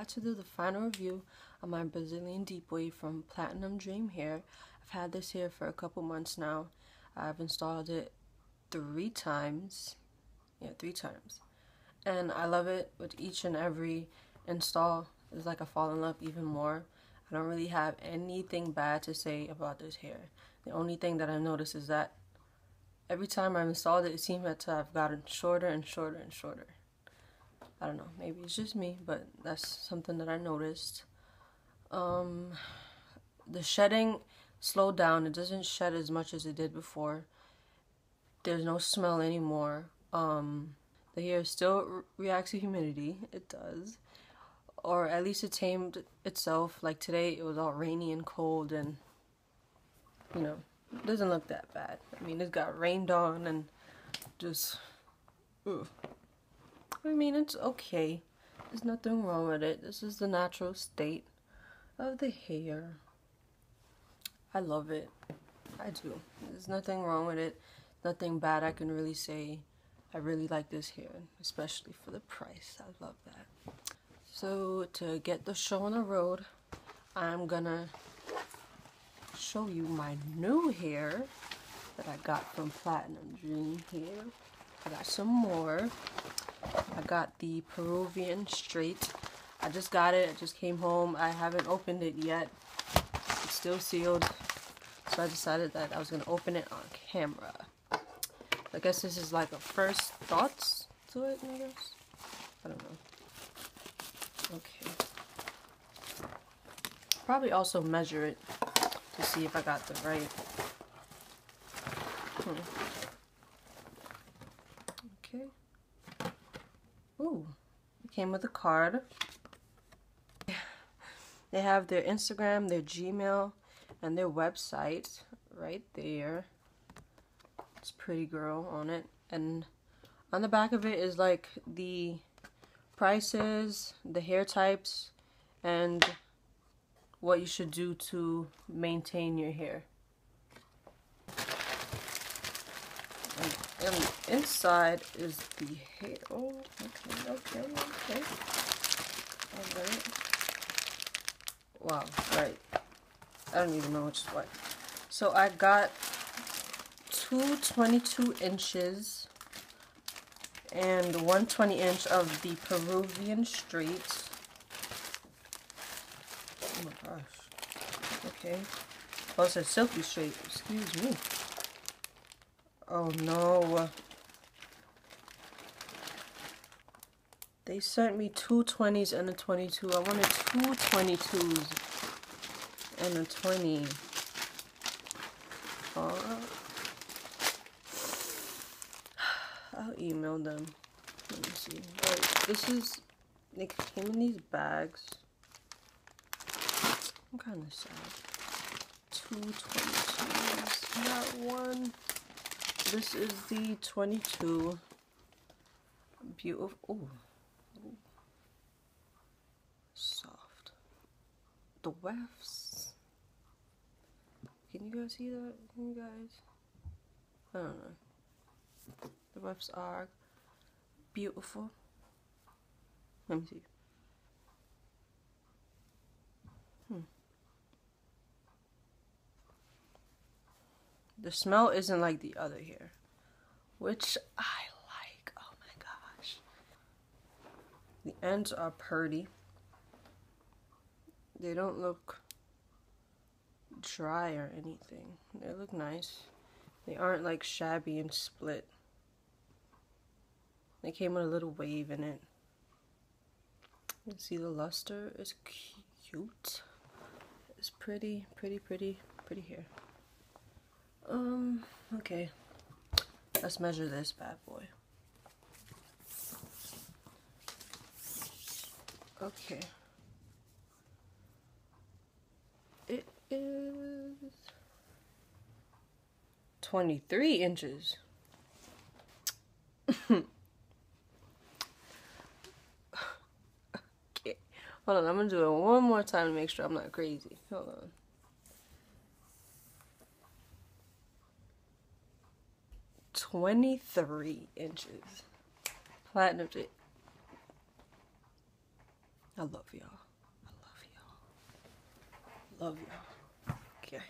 forgot to do the final review on my Brazilian Deep Wave from Platinum Dream Hair. I've had this hair for a couple months now. I've installed it 3 times. Yeah, 3 times. And I love it. With each and every install, it's like I fall in love even more. I don't really have anything bad to say about this hair. The only thing that I noticed is that every time I've installed it, it seems that I've gotten shorter and shorter and shorter. I don't know, maybe it's just me, but that's something that I noticed. The shedding slowed down. It doesn't shed as much as it did before. There's no smell anymore. The hair still reacts to humidity. It does. Or at least it tamed itself. Like today, it was all rainy and cold and, you know, it doesn't look that bad. I mean, it got rained on and just, ugh. I mean, it's okay. There's nothing wrong with it. This is the natural state of the hair. I love it. I do. There's nothing wrong with it. Nothing bad I can really say. I really like this hair, especially for the price. I love that. So to get the show on the road, I'm gonna show you my new hair that I got from Platinum Dream Hair. I got some more. I got the Peruvian Straight. I just got it. I just came home. I haven't opened it yet. It's still sealed. So I decided that I was going to open it on camera. I guess this is like a first thoughts to it, I guess. I don't know. Okay. Probably also measure it to see if I got the right. Okay. Ooh, it came with a card. They have their Instagram, their Gmail, and their website right there. It's Pretty Girl on it. And on the back of it is like the prices, the hair types, and what you should do to maintain your hair. And inside is the hair. Oh, okay. Alright. Wow, right. I don't even know which is what. So I got 2 22 inches and 1 20-inch of the Peruvian Straight. Oh my gosh. Okay. Oh, it's a Silky Straight. Excuse me. Oh no. They sent me 2 20s and a 22. I wanted 2 22s and a 20. I'll email them. Let me see. Right, this is, they came in these bags. I'm kind of sad. 2 22s, not one. This is the 22. Beautiful. Ooh. Soft. The wefts. Can you guys see that? Can you guys? I don't know. The wefts are beautiful. Let me see. The smell isn't like the other hair, which I like. Oh my gosh. The ends are pretty. They don't look dry or anything. They look nice. They aren't like shabby and split. They came with a little wave in it. You can see the luster is cute. It's pretty hair. Okay. Let's measure this bad boy. Okay. It is 23 inches. Okay. Hold on, I'm gonna do it one more time to make sure I'm not crazy. Hold on. 23 inches. Platinum. I love y'all. I love y'all. Love y'all. Okay.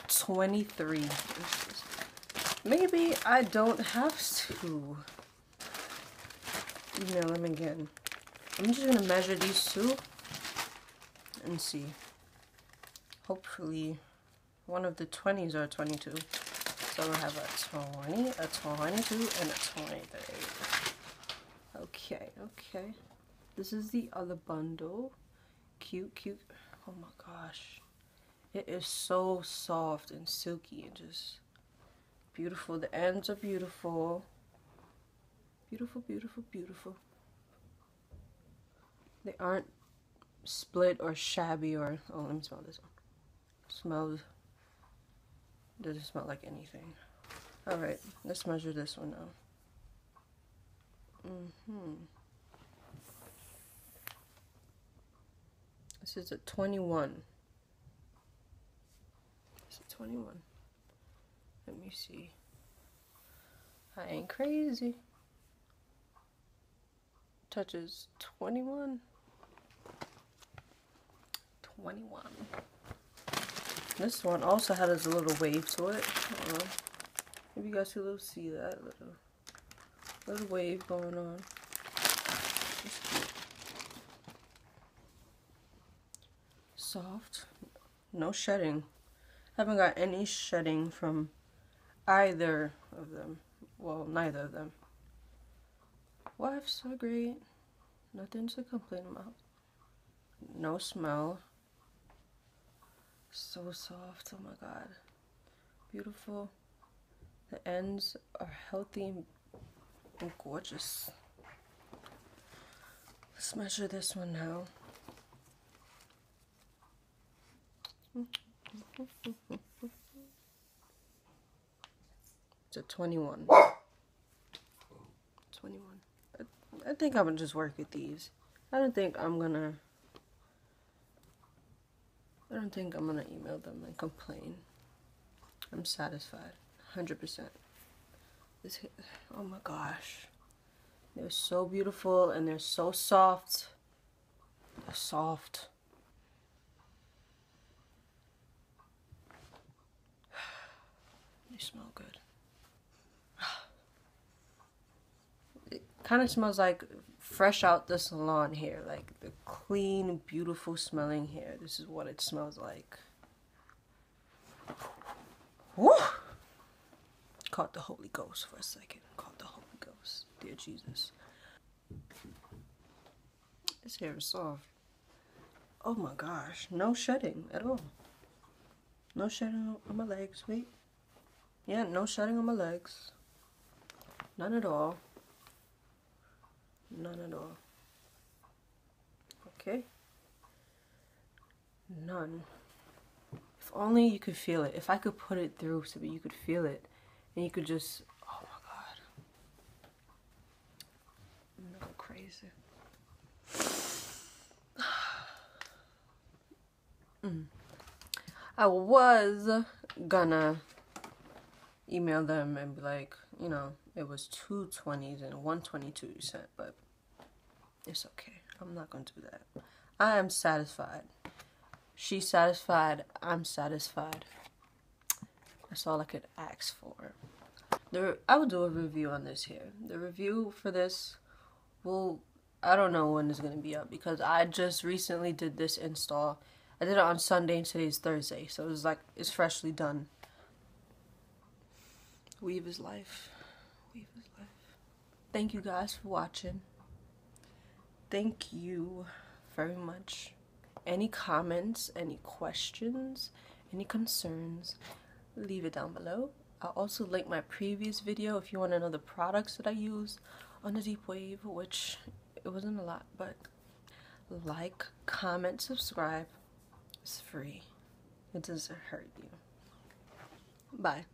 23. Maybe I don't have to email them again. I'm just gonna measure these two and see. Hopefully one of the 20s are 22. So we'll have a 20, a 22, and a 23. Okay, okay. This is the other bundle. Cute, cute. Oh my gosh. It is so soft and silky and just beautiful. The ends are beautiful. Beautiful, beautiful, beautiful. They aren't split or shabby or... Oh, let me smell this one. Smells... Doesn't smell like anything. Alright, let's measure this one now. This is a 21. It's a 21. Let me see. I ain't crazy. Touches 21. 21. This one also has a little wave to it. Maybe you guys can see that little wave going on. Soft, no shedding. Haven't got any shedding from either of them. Well, neither of them. Wife's so great. Nothing to complain about. No smell. So soft. Oh my god. Beautiful. The ends are healthy and gorgeous. Let's measure this one now. It's a 21. 21. I think I'm gonna just work with these. I don't think I'm gonna email them and complain. I'm satisfied. 100%. Oh my gosh. They're so beautiful and they're so soft. They're soft. They smell good. It kind of smells like fresh out the salon hair. Like the clean, beautiful smelling hair. This is what it smells like. Woo! Caught the Holy Ghost for a second. Caught the Holy Ghost. Dear Jesus. This hair is soft. Oh my gosh. No shedding at all. No shedding on my legs. Wait. Yeah, no shedding on my legs. None at all. None at all. Okay. None. If only you could feel it. If I could put it through so that you could feel it. And you could just... Oh my god. I'm not crazy. I was gonna email them and be like, you know, it was 2 20s and 122 you sent, but it's okay. I'm not gonna do that. I am satisfied. She's satisfied. I'm satisfied. That's all I could ask for. I will do a review on this here. The review for this will... I don't know when it's gonna be up because I just recently did this install. I did it on Sunday and today's Thursday, so it's like it's freshly done. Weave is life. Weave is life. Thank you guys for watching. Thank you very much. Any comments, any questions, any concerns, leave it down below. I'll also link my previous video if you want to know the products that I use on the Deep Wave, which it wasn't a lot, but like, comment, subscribe. It's free. It doesn't hurt you. Bye.